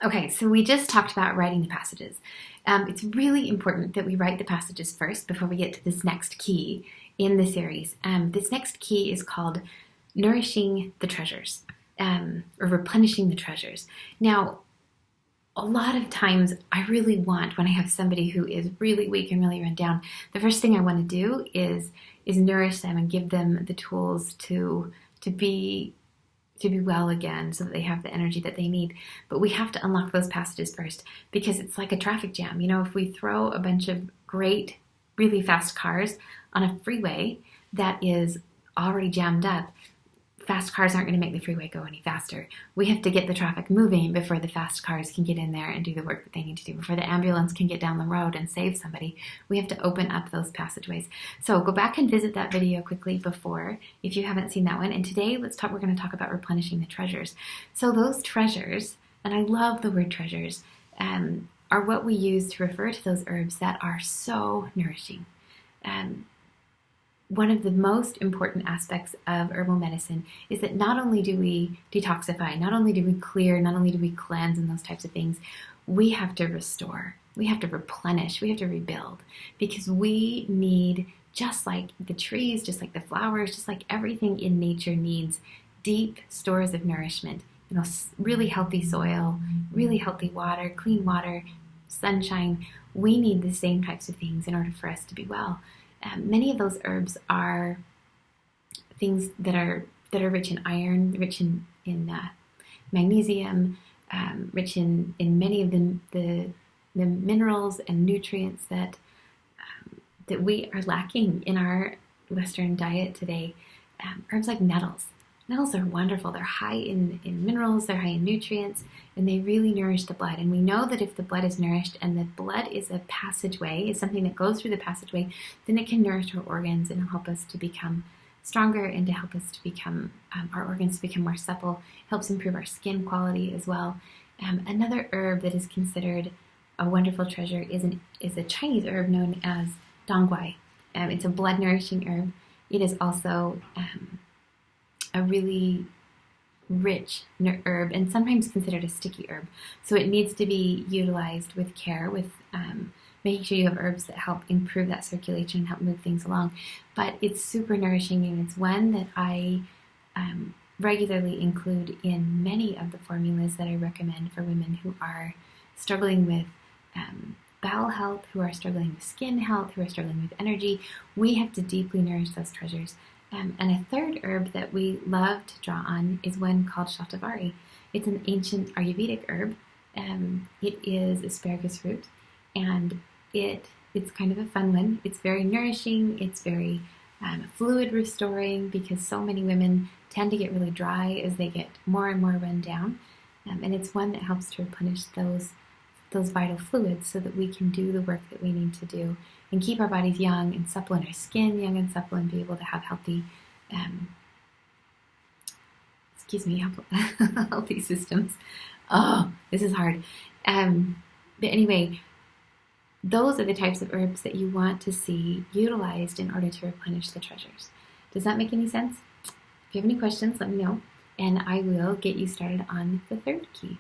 Okay, so we just talked about writing the passages. It's really important that we write the passages first before we get to this next key in the series. This next key is called Nourishing the Treasures, or Replenishing the Treasures. Now, a lot of times I really want, when I have somebody who is really weak and really run down, the first thing I want to do is nourish them and give them the tools to be well again, so that they have the energy that they need. But we have to unlock those passages first, because it's like a traffic jam. You know, if we throw a bunch of great, really fast cars on a freeway that is already jammed up, fast cars aren't going to make the freeway go any faster. We have to get the traffic moving before the fast cars can get in there and do the work that they need to do. Before the ambulance can get down the road and save somebody, we have to open up those passageways. So go back and visit that video quickly before, if you haven't seen that one. And today we're going to talk about replenishing the treasures. So those treasures, and I love the word treasures, are what we use to refer to those herbs that are so nourishing. One of the most important aspects of herbal medicine is that not only do we detoxify, not only do we clear, not only do we cleanse and those types of things, we have to restore, we have to replenish, we have to rebuild, because we need, just like the trees, just like the flowers, just like everything in nature needs deep stores of nourishment, really healthy soil, really healthy water, clean water, sunshine. We need the same types of things in order for us to be well. Many of those herbs are things that are rich in iron, rich in magnesium, rich in many of the minerals and nutrients that we are lacking in our Western diet today. Herbs like nettles. Nettles are wonderful. They're high in minerals, they're high in nutrients, and they really nourish the blood. And we know that if the blood is nourished, and the blood is a passageway, is something that goes through the passageway, then it can nourish our organs and help us to become stronger, and to help us to become, our organs to become more supple. It helps improve our skin quality as well. Another herb that is considered a wonderful treasure is a Chinese herb known as dongguai. It's a blood nourishing herb. It is also a really rich herb, and sometimes considered a sticky herb. So it needs to be utilized with care, with making sure you have herbs that help improve that circulation and help move things along. But it's super nourishing, and it's one that I regularly include in many of the formulas that I recommend for women who are struggling with bowel health, who are struggling with skin health, who are struggling with energy. We have to deeply nourish those treasures. And a third herb that we love to draw on is one called shatavari. It's an ancient Ayurvedic herb. It is asparagus root, and it's kind of a fun one. It's very nourishing. It's very fluid restoring, because so many women tend to get really dry as they get more and more run down. And it's one that helps to replenish those vital fluids, so that we can do the work that we need to do and keep our bodies young and supple, and our skin young and supple, and be able to have healthy, healthy systems. Oh, this is hard. But anyway, those are the types of herbs that you want to see utilized in order to replenish the treasures. Does that make any sense? If you have any questions, let me know, and I will get you started on the third key.